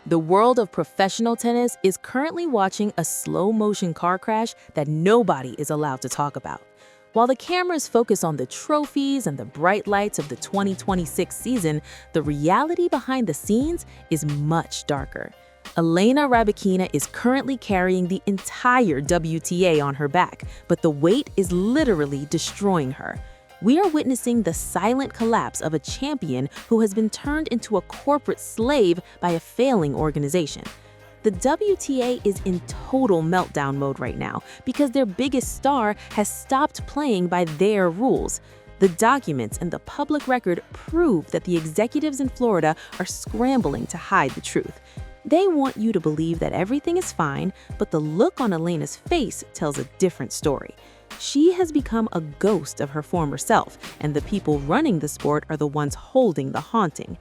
The world of professional tennis is currently watching a slow-motion car crash that nobody is allowed to talk about. While the cameras focus on the trophies and the bright lights of the 2026 season, the reality behind the scenes is much darker. Elena Rybakina is currently carrying the entire WTA on her back, but the weight is literally destroying her. We are witnessing the silent collapse of a champion who has been turned into a corporate slave by a failing organization. The WTA is in total meltdown mode right now because their biggest star has stopped playing by their rules. The documents and the public record prove that the executives in Florida are scrambling to hide the truth. They want you to believe that everything is fine, but the look on Elena's face tells a different story. She has become a ghost of her former self, and the people running the sport are the ones holding the haunting.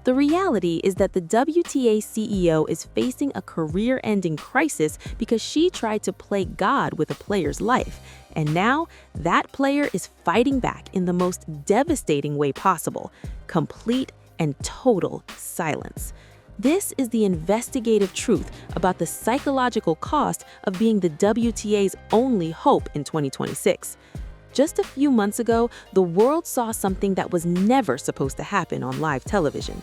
The reality is that the WTA CEO is facing a career-ending crisis because she tried to play God with a player's life, and now that player is fighting back in the most devastating way possible: complete and total silence. This is the investigative truth about the psychological cost of being the WTA's only hope in 2026. Just a few months ago, the world saw something that was never supposed to happen on live television.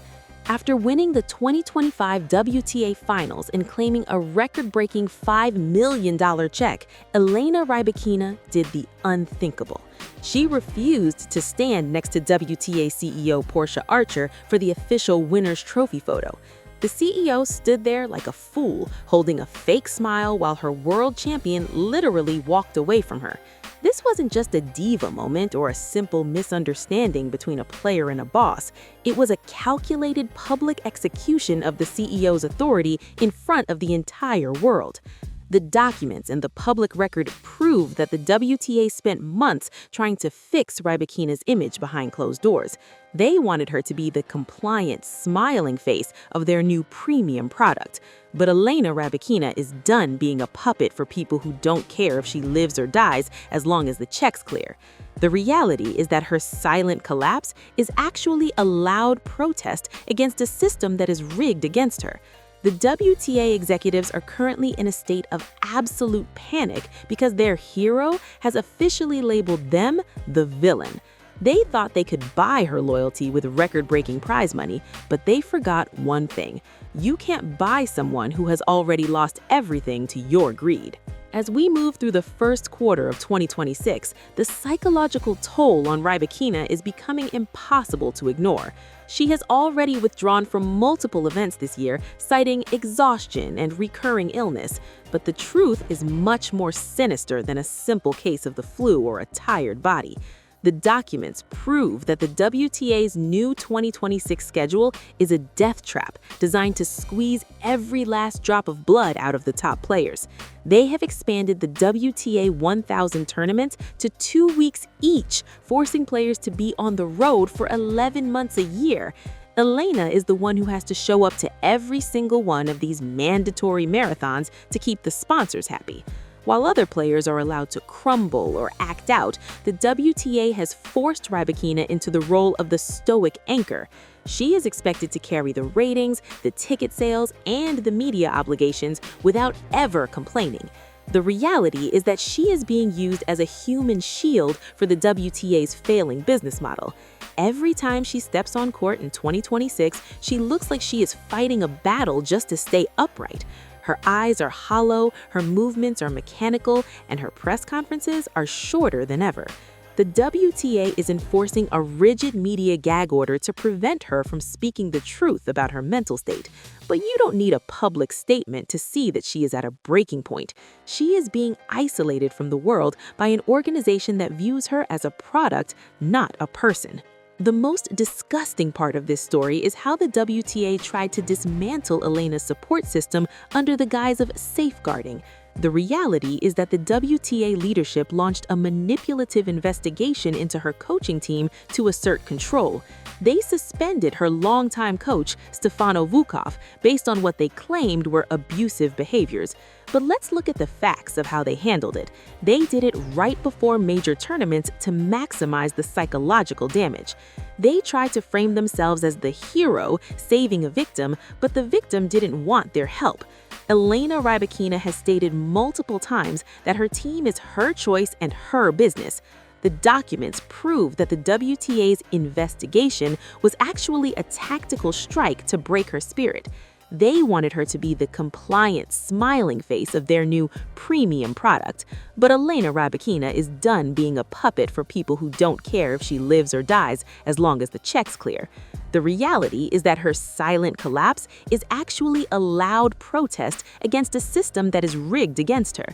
After winning the 2025 WTA Finals and claiming a record-breaking $5 million check, Elena Rybakina did the unthinkable. She refused to stand next to WTA CEO Portia Archer for the official winner's trophy photo. The CEO stood there like a fool, holding a fake smile while her world champion literally walked away from her. This wasn't just a diva moment or a simple misunderstanding between a player and a boss. It was a calculated public execution of the CEO's authority in front of the entire world. The documents and the public record prove that the WTA spent months trying to fix Rybakina's image behind closed doors. They wanted her to be the compliant, smiling face of their new premium product. But Elena Rybakina is done being a puppet for people who don't care if she lives or dies as long as the check's clear. The reality is that her silent collapse is actually a loud protest against a system that is rigged against her. The WTA executives are currently in a state of absolute panic because their hero has officially labeled them the villain. They thought they could buy her loyalty with record-breaking prize money, but they forgot one thing: you can't buy someone who has already lost everything to your greed. As we move through the first quarter of 2026, the psychological toll on Rybakina is becoming impossible to ignore. She has already withdrawn from multiple events this year, citing exhaustion and recurring illness. But the truth is much more sinister than a simple case of the flu or a tired body. The documents prove that the WTA's new 2026 schedule is a death trap designed to squeeze every last drop of blood out of the top players. They have expanded the WTA 1000 tournaments to 2 weeks each, forcing players to be on the road for 11 months a year. Elena is the one who has to show up to every single one of these mandatory marathons to keep the sponsors happy. While other players are allowed to crumble or act out, the WTA has forced Rybakina into the role of the stoic anchor. She is expected to carry the ratings, the ticket sales, and the media obligations without ever complaining. The reality is that she is being used as a human shield for the WTA's failing business model. Every time she steps on court in 2026, she looks like she is fighting a battle just to stay upright. Her eyes are hollow, her movements are mechanical, and her press conferences are shorter than ever. The WTA is enforcing a rigid media gag order to prevent her from speaking the truth about her mental state. But you don't need a public statement to see that she is at a breaking point. She is being isolated from the world by an organization that views her as a product, not a person. The most disgusting part of this story is how the WTA tried to dismantle Elena's support system under the guise of safeguarding. The reality is that the WTA leadership launched a manipulative investigation into her coaching team to assert control. They suspended her longtime coach, Stefano Vukov, based on what they claimed were abusive behaviors. But let's look at the facts of how they handled it. They did it right before major tournaments to maximize the psychological damage. They tried to frame themselves as the hero saving a victim, but the victim didn't want their help. Elena Rybakina has stated multiple times that her team is her choice and her business. The documents prove that the WTA's investigation was actually a tactical strike to break her spirit. They wanted her to be the compliant, smiling face of their new premium product. But Elena Rybakina is done being a puppet for people who don't care if she lives or dies as long as the checks clear. The reality is that her silent collapse is actually a loud protest against a system that is rigged against her.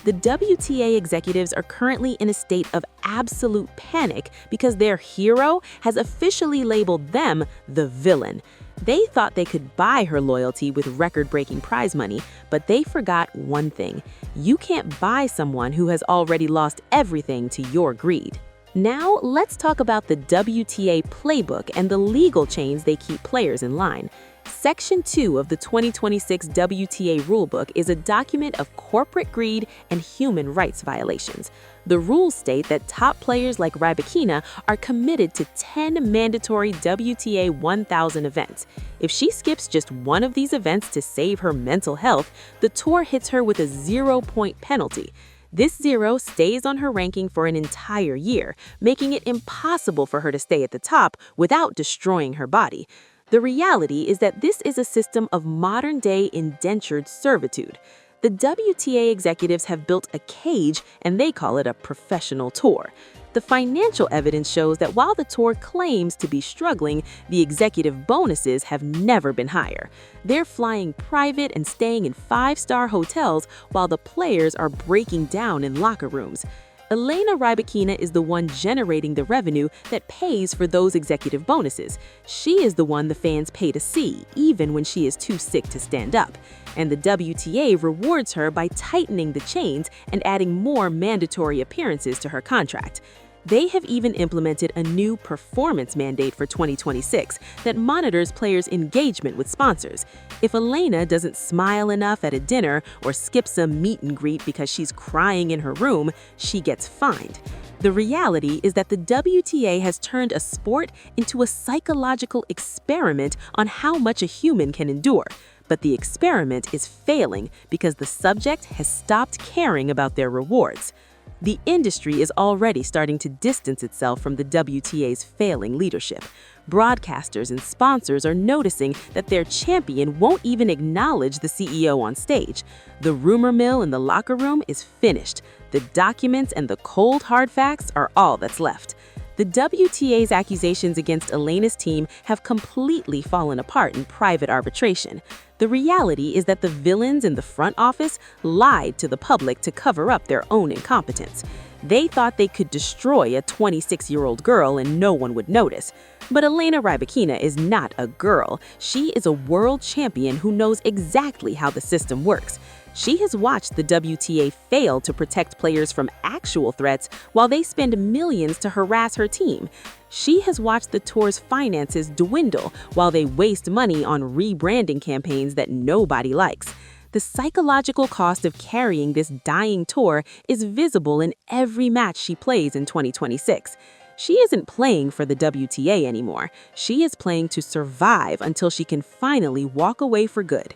The WTA executives are currently in a state of absolute panic because their hero has officially labeled them the villain. They thought they could buy her loyalty with record-breaking prize money, but they forgot one thing. You can't buy someone who has already lost everything to your greed. Now, let's talk about the WTA playbook and the legal chains they keep players in line. Section 2 of the 2026 WTA Rulebook is a document of corporate greed and human rights violations. The rules state that top players like Rybakina are committed to 10 mandatory WTA 1000 events. If she skips just one of these events to save her mental health, the tour hits her with a 0-point penalty. This 0 stays on her ranking for an entire year, making it impossible for her to stay at the top without destroying her body. The reality is that this is a system of modern-day indentured servitude. The WTA executives have built a cage, and they call it a professional tour. The financial evidence shows that while the tour claims to be struggling, the executive bonuses have never been higher. They're flying private and staying in 5-star hotels while the players are breaking down in locker rooms. Elena Rybakina is the one generating the revenue that pays for those executive bonuses. She is the one the fans pay to see, even when she is too sick to stand up. And the WTA rewards her by tightening the chains and adding more mandatory appearances to her contract. They have even implemented a new performance mandate for 2026 that monitors players' engagement with sponsors. If Elena doesn't smile enough at a dinner or skips a meet and greet because she's crying in her room, she gets fined. The reality is that the WTA has turned a sport into a psychological experiment on how much a human can endure. But the experiment is failing because the subject has stopped caring about their rewards. The industry is already starting to distance itself from the WTA's failing leadership. Broadcasters and sponsors are noticing that their champion won't even acknowledge the CEO on stage. The rumor mill in the locker room is finished. The documents and the cold hard facts are all that's left. The WTA's accusations against Elena's team have completely fallen apart in private arbitration. The reality is that the villains in the front office lied to the public to cover up their own incompetence. They thought they could destroy a 26-year-old girl and no one would notice. But Elena Rybakina is not a girl. She is a world champion who knows exactly how the system works. She has watched the WTA fail to protect players from actual threats while they spend millions to harass her team. She has watched the tour's finances dwindle while they waste money on rebranding campaigns that nobody likes. The psychological cost of carrying this dying tour is visible in every match she plays in 2026. She isn't playing for the WTA anymore. She is playing to survive until she can finally walk away for good.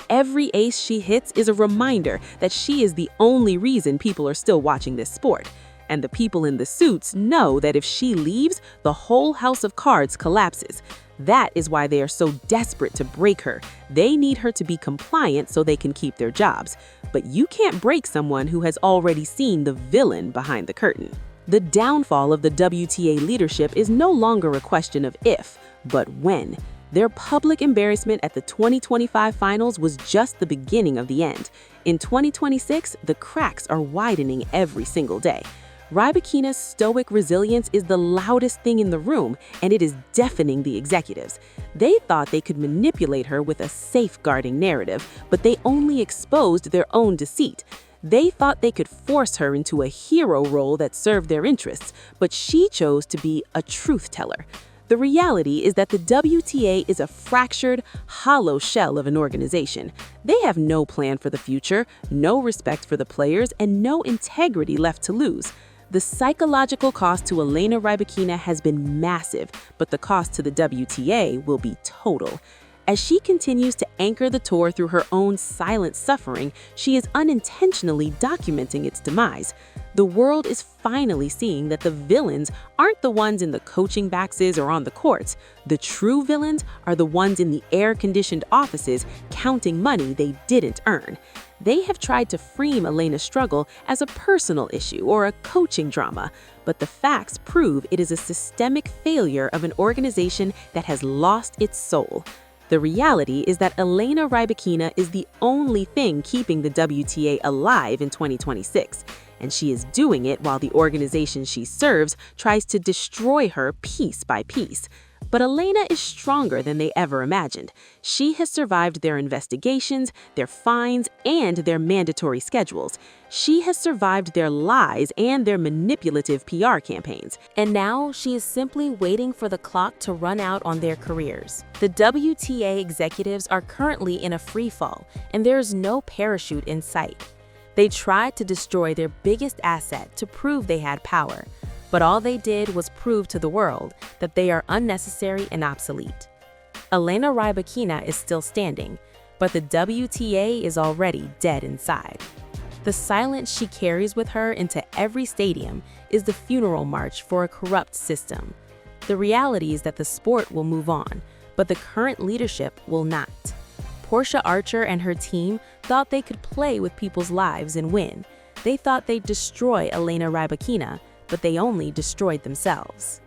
Every ace she hits is a reminder that she is the only reason people are still watching this sport. And the people in the suits know that if she leaves, the whole house of cards collapses. That is why they are so desperate to break her. They need her to be compliant so they can keep their jobs. But you can't break someone who has already seen the villain behind the curtain. The downfall of the WTA leadership is no longer a question of if, but when. Their public embarrassment at the 2025 finals was just the beginning of the end. In 2026, the cracks are widening every single day. Rybakina's stoic resilience is the loudest thing in the room, and it is deafening the executives. They thought they could manipulate her with a safeguarding narrative, but they only exposed their own deceit. They thought they could force her into a hero role that served their interests, but she chose to be a truth teller. The reality is that the WTA is a fractured, hollow shell of an organization. They have no plan for the future, no respect for the players, and no integrity left to lose. The psychological cost to Elena Rybakina has been massive, but the cost to the WTA will be total. As she continues to anchor the tour through her own silent suffering, she is unintentionally documenting its demise. The world is finally seeing that the villains aren't the ones in the coaching boxes or on the courts. The true villains are the ones in the air-conditioned offices counting money they didn't earn. They have tried to frame Elena's struggle as a personal issue or a coaching drama, but the facts prove it is a systemic failure of an organization that has lost its soul. The reality is that Elena Rybakina is the only thing keeping the WTA alive in 2026, and she is doing it while the organization she serves tries to destroy her piece by piece. But Elena is stronger than they ever imagined. She has survived their investigations, their fines, and their mandatory schedules. She has survived their lies and their manipulative PR campaigns. And now she is simply waiting for the clock to run out on their careers. The WTA executives are currently in a free fall, and there is no parachute in sight. They tried to destroy their biggest asset to prove they had power. But all they did was prove to the world that they are unnecessary and obsolete. Elena Rybakina is still standing, but the WTA is already dead inside. The silence she carries with her into every stadium is the funeral march for a corrupt system. The reality is that the sport will move on, but the current leadership will not. Portia Archer and her team thought they could play with people's lives and win. They thought they'd destroy Elena Rybakina, but they only destroyed themselves.